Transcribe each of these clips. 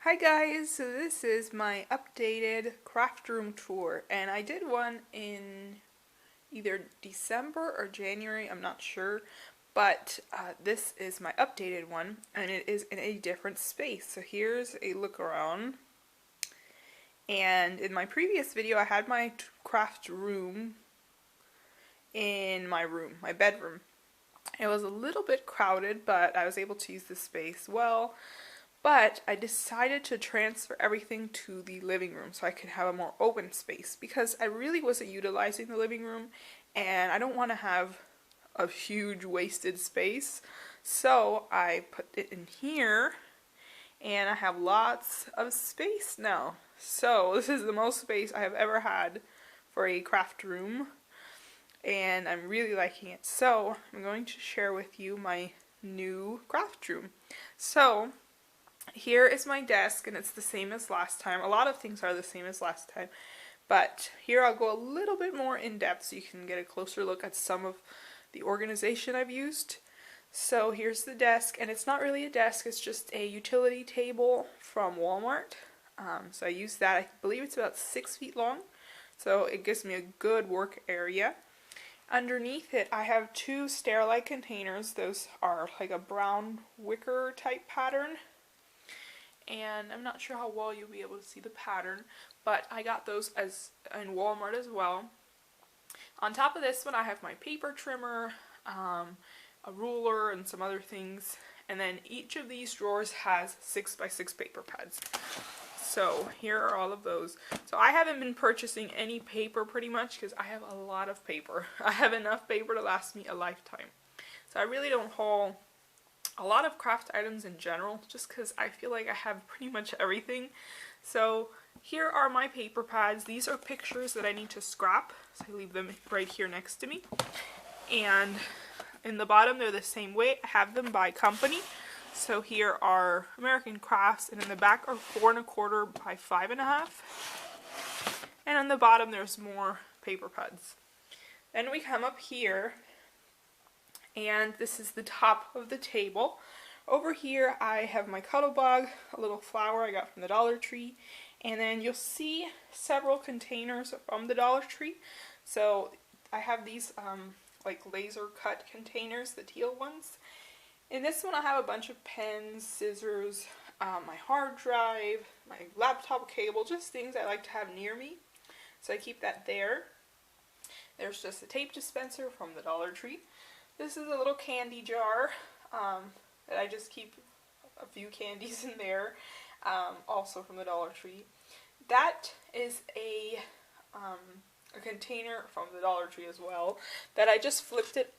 Hi guys, so this is my updated craft room tour, and I did one in either December or January, I'm not sure, but this is my updated one, and it is in a different space. So here's a look around, and in my previous video I had my craft room in my bedroom. It was a little bit crowded, but I was able to use the space well. But I decided to transfer everything to the living room so I could have a more open space because I really wasn't utilizing the living room and I don't want to have a huge wasted space. So I put it in here and I have lots of space now. So this is the most space I have ever had for a craft room and I'm really liking it. So I'm going to share with you my new craft room. So here is my desk, and it's the same as last time. A lot of things are the same as last time, but here I'll go a little bit more in depth so you can get a closer look at some of the organization I've used. So here's the desk, and it's not really a desk, it's just a utility table from Walmart. So I use that. I believe it's about 6 feet long, so it gives me a good work area. Underneath it I have two Sterilite containers. Those are like a brown wicker type pattern. And I'm not sure how well you'll be able to see the pattern, but I got those as in Walmart as well. On top of this one I have my paper trimmer, a ruler, and some other things, and then each of these drawers has 6x6 paper pads. So here are all of those. So I haven't been purchasing any paper pretty much because I have a lot of paper. I have enough paper to last me a lifetime. So I really don't haul a lot of craft items in general, just because I feel like I have pretty much everything. So here are my paper pads. These are pictures that I need to scrap, so I leave them right here next to me. And in the bottom they're the same weight. I have them by company. So here are American Crafts, and in the back are 4 1/4 by 5 1/2. And on the bottom there's more paper pads. Then we come up here, and this is the top of the table. Over here I have my Cuttlebug, a little flower I got from the Dollar Tree, and then you'll see several containers from the Dollar Tree. So I have these like laser cut containers, the teal ones. In this one I have a bunch of pens, scissors, my hard drive, my laptop cable, just things I like to have near me. So I keep that there. There's just a tape dispenser from the Dollar Tree. This is a little candy jar that I just keep a few candies in there, also from the Dollar Tree. That is a container from the Dollar Tree as well, that I just flipped it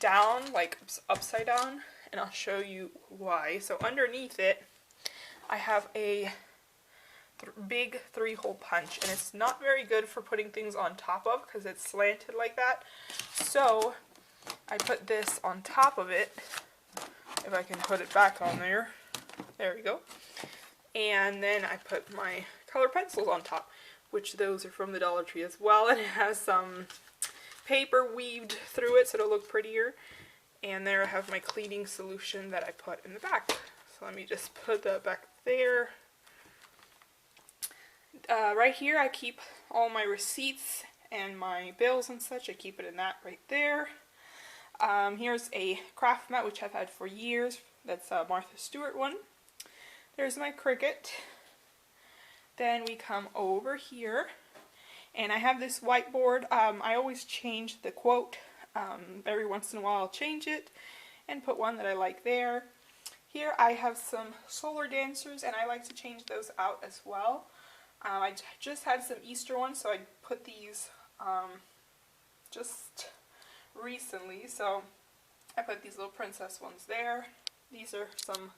down, like upside down, and I'll show you why. So underneath it I have a big 3-hole punch, and it's not very good for putting things on top of because it's slanted like that. So I put this on top of it, if I can put it back on there. There we go. And then I put my color pencils on top, which those are from the Dollar Tree as well, and it has some paper weaved through it so it'll look prettier. And there I have my cleaning solution that I put in the back. So let me just put that back there. Right here I keep all my receipts and my bills and such. I keep it in that right there. Here's a craft mat which I've had for years. That's a Martha Stewart one. There's my Cricut. Then we come over here, and I have this whiteboard. I always change the quote. Every once in a while I'll change it and put one that I like there. Here I have some solar dancers, and I like to change those out as well. I just had some Easter ones, so I put these just recently, so I put these little princess ones there. These are some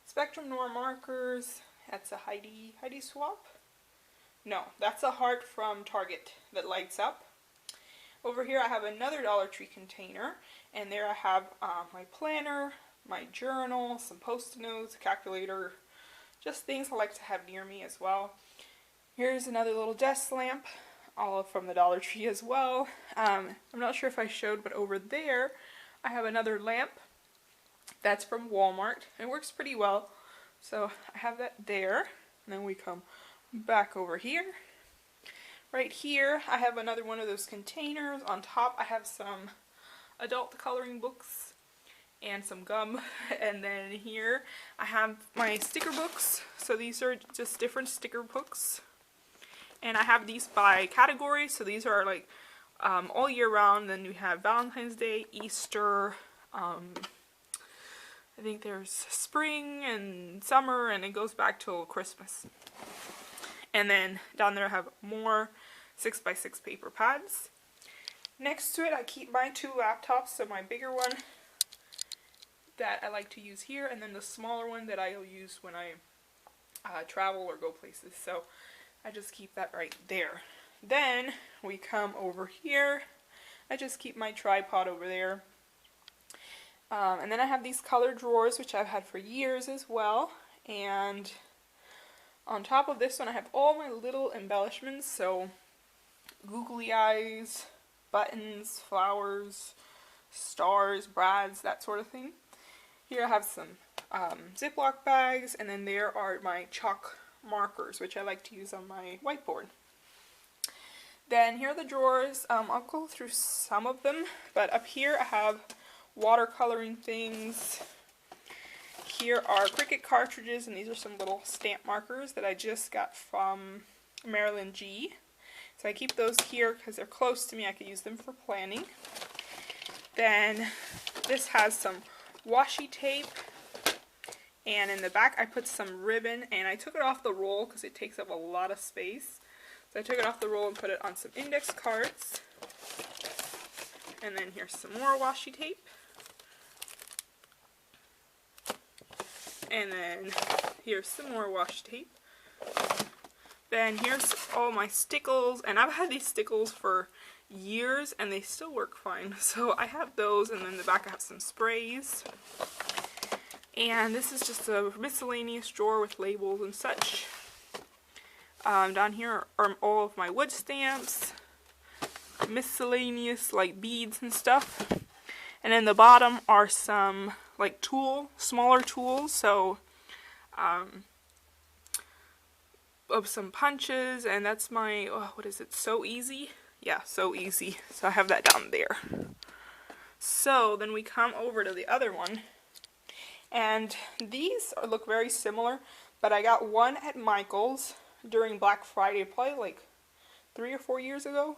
Spectrum Noir markers. That's a Heidi Swap? No, that's a heart from Target that lights up. Over here I have another Dollar Tree container, and there I have my planner, my journal, some post-it notes, a calculator, just things I like to have near me as well. Here's another little desk lamp, all from the Dollar Tree as well. I'm not sure if I showed, but over there I have another lamp that's from Walmart. It works pretty well. So I have that there, and then we come back over here. Right here I have another one of those containers. On top I have some adult coloring books and some gum, and then here I have my sticker books. So these are just different sticker books, and I have these by category. So these are like all year round. Then we have Valentine's Day, Easter, I think there's spring and summer, and it goes back till Christmas. And then down there I have more 6x6 paper pads. Next to it I keep my two laptops, so my bigger one that I like to use here, and then the smaller one that I'll use when I travel or go places. So I just keep that right there. Then we come over here. I just keep my tripod over there. And then I have these color drawers, which I've had for years as well. And on top of this one I have all my little embellishments, so googly eyes, buttons, flowers, stars, brads, that sort of thing. Here I have some Ziploc bags, and then there are my chalk markers, which I like to use on my whiteboard. Then here are the drawers. I'll go through some of them, but up here I have watercoloring things. Here are Cricut cartridges, and these are some little stamp markers that I just got from Marilyn G. So I keep those here because they're close to me. I could use them for planning. Then this has some washi tape, and in the back I put some ribbon, and I took it off the roll because it takes up a lot of space. So I took it off the roll and put it on some index cards. And then here's some more washi tape. And then here's some more washi tape. Then here's all my stickles, and I've had these stickles for years and they still work fine. So I have those, and then in the back I have some sprays. And this is just a miscellaneous drawer with labels and such. Down here are all of my wood stamps, miscellaneous like beads and stuff. And in the bottom are some like smaller tools, so of some punches, and that's my, what is it, So Easy? Yeah, So Easy. So I have that down there. So then we come over to the other one, and these look very similar, but I got one at Michael's during Black Friday, probably like 3 or 4 years ago,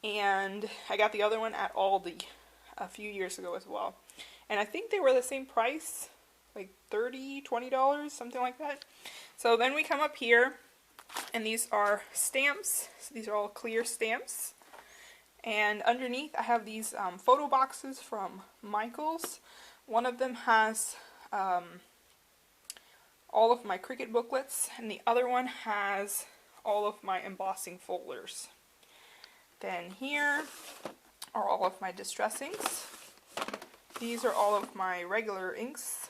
and I got the other one at Aldi a few years ago as well. And I think they were the same price, like $30, $20, something like that. So then we come up here, and these are stamps. So these are all clear stamps. And underneath I have these photo boxes from Michael's. One of them has all of my Cricut booklets, and the other one has all of my embossing folders. Then here are all of my distress inks. These are all of my regular inks.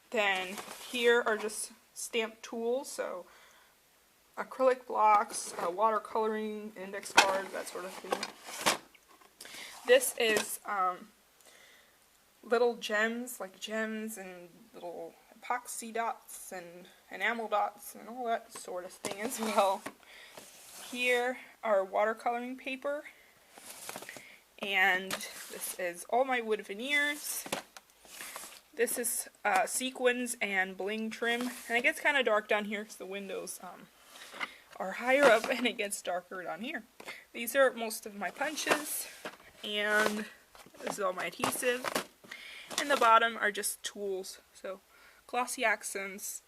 Then here are just stamp tools, so acrylic blocks, watercoloring, index cards, that sort of thing. This is little gems, like gems and little epoxy dots and enamel dots and all that sort of thing as well. Here are watercoloring paper, and this is all my wood veneers. This is sequins and bling trim, and it gets kind of dark down here because the windows are higher up and it gets darker down here. These are most of my punches, and this is all my adhesive. And the bottom are just tools, so glossy accents,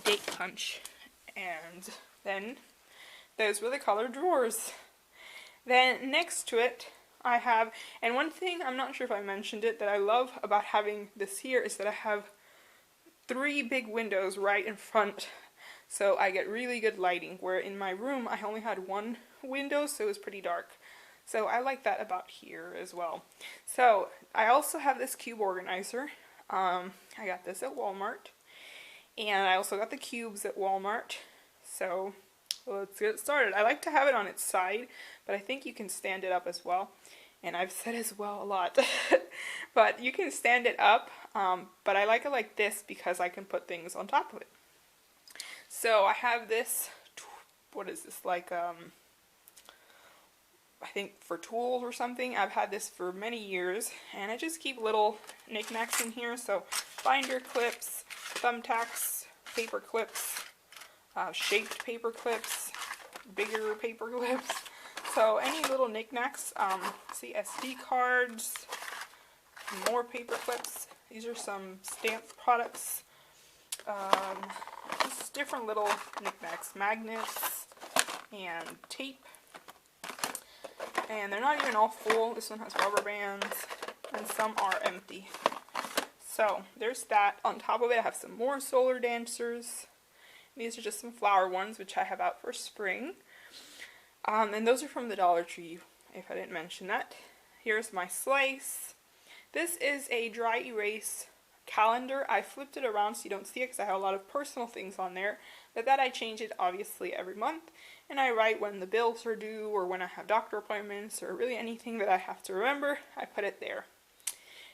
date punch, and then those were the color drawers. Then next to it I have, and one thing, I'm not sure if I mentioned it, that I love about having this here is that I have 3 big windows right in front, so I get really good lighting, where in my room I only had 1 window, so it was pretty dark. So I like that about here as well. So I also have this cube organizer. I got this at Walmart, and I also got the cubes at Walmart. So let's get started. I like to have it on its side, but I think you can stand it up as well. And I've said as well a lot. but you can stand it up, but I like it like this because I can put things on top of it. So I have this, what is this, like, I think for tools or something. I've had this for many years, and I just keep little knickknacks in here. So binder clips, thumbtacks, paper clips, shaped paper clips, bigger paper clips. So any little knickknacks, see SD cards, more paper clips. These are some stamp products. Just different little knickknacks, magnets, and tape. And they're not even all full. This one has rubber bands, and some are empty. So there's that. On top of it, I have some more solar dancers. These are just some flower ones, which I have out for spring. And those are from the Dollar Tree, if I didn't mention that. Here's my slice. This is a dry erase calendar. I flipped it around so you don't see it because I have a lot of personal things on there. But that I change it obviously every month. And I write when the bills are due or when I have doctor appointments or really anything that I have to remember. I put it there.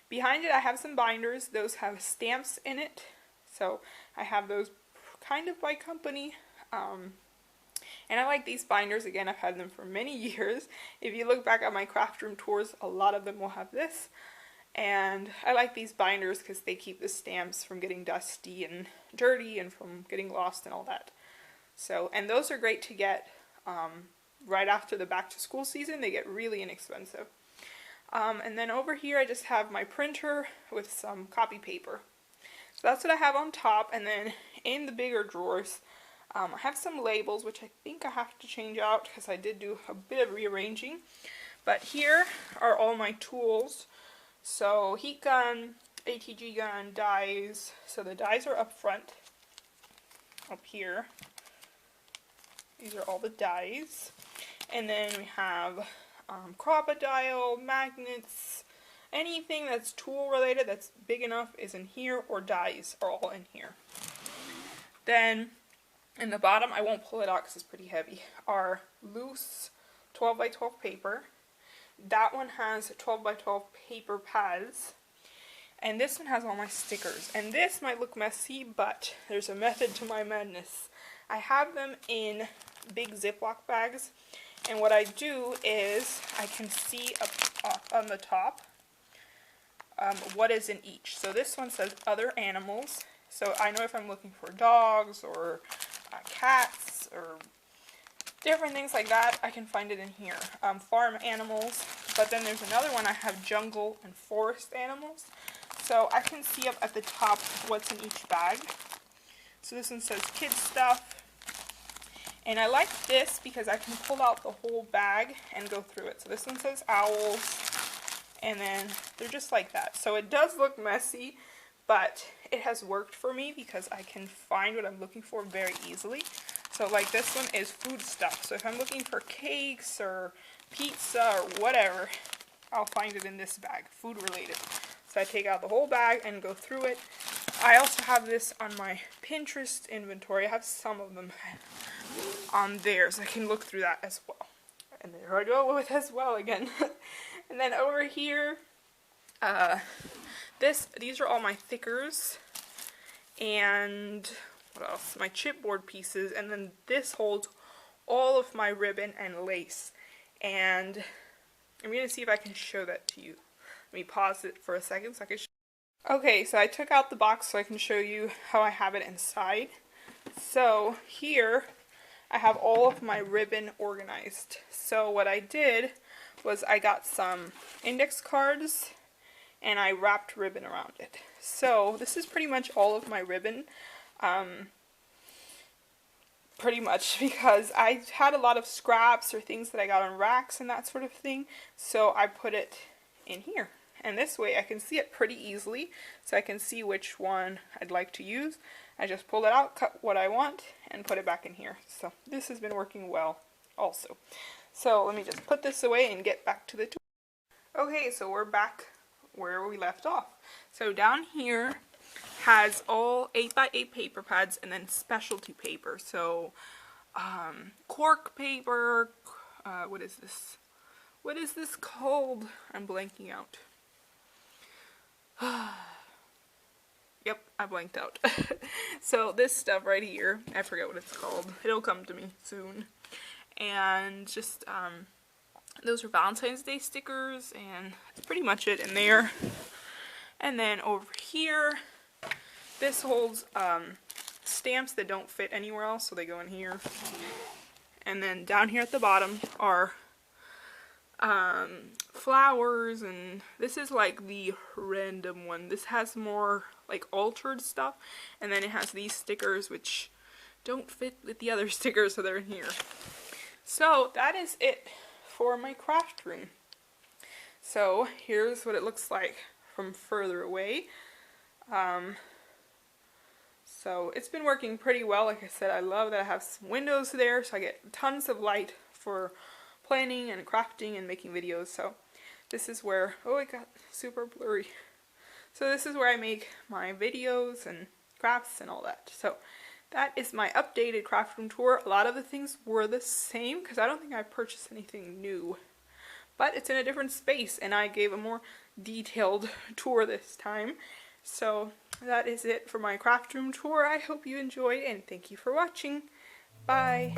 Behind it I have some binders. Those have stamps in it. So I have those kind of by company. And I like these binders. Again, I've had them for many years. If you look back at my craft room tours, a lot of them will have this. And I like these binders because they keep the stamps from getting dusty and dirty and from getting lost and all that. So, and those are great to get right after the back to school season. They get really inexpensive. And then over here I just have my printer with some copy paper. So that's what I have on top. And then in the bigger drawers, I have some labels, which I think I have to change out because I did do a bit of rearranging. But here are all my tools. So heat gun, ATG gun, dies. So the dies are up front, up here. These are all the dies. And then we have Crop-A-Dial, magnets, anything that's tool related that's big enough is in here, or dies are all in here. Then in the bottom, I won't pull it out because it's pretty heavy, are loose 12 by 12 paper. That one has 12 by 12 paper pads. And this one has all my stickers. And this might look messy, but there's a method to my madness. I have them in big Ziploc bags. And what I do is I can see up on the top what is in each. So this one says other animals. So I know if I'm looking for dogs or cats or different things like that, I can find it in here. Farm animals, but then there's another one I have jungle and forest animals. So I can see up at the top what's in each bag. So this one says kids stuff. And I like this because I can pull out the whole bag and go through it. So this one says owls, and then they're just like that. So it does look messy, but it has worked for me because I can find what I'm looking for very easily. So like this one is food stuff. So if I'm looking for cakes or pizza or whatever, I'll find it in this bag, food related. So I take out the whole bag and go through it. I also have this on my Pinterest inventory. I have some of them on there, so I can look through that as well. And there I go with as well again. And then over here, these are all my thickers. And what else? My chipboard pieces, and then this holds all of my ribbon and lace. And I'm going to see if I can show that to you. Let me pause it for a second so I can show. Okay, so I took out the box so I can show you how I have it inside. So here I have all of my ribbon organized. So what I did was I got some index cards and I wrapped ribbon around it. So this is pretty much all of my ribbon. Pretty much because I had a lot of scraps or things that I got on racks and that sort of thing. So I put it in here. And this way I can see it pretty easily. So I can see which one I'd like to use. I just pull it out, cut what I want, and put it back in here. So this has been working well also. So let me just put this away and get back to the tool. Okay, so we're back where we left off. So down here has all 8x8 paper pads and then specialty paper. So cork paper, what is this? What is this called? I'm blanking out. Yep, I blanked out. So this stuff right here, I forget what it's called. It'll come to me soon. And just, those are Valentine's Day stickers, and that's pretty much it in there. And then over here, this holds stamps that don't fit anywhere else, so they go in here. And then down here at the bottom are flowers, and this is like the random one. This has more like altered stuff, and then it has these stickers which don't fit with the other stickers, so they're in here. So that is it for my craft room. So here's what it looks like from further away. So it's been working pretty well. Like I said, I love that I have some windows there, so I get tons of light for planning and crafting and making videos. So this is where, oh, it got super blurry. So this is where I make my videos and crafts and all that. So that is my updated craft room tour. A lot of the things were the same because I don't think I purchased anything new. But it's in a different space, and I gave a more detailed tour this time. So that is it for my craft room tour. I hope you enjoyed, and thank you for watching. Bye!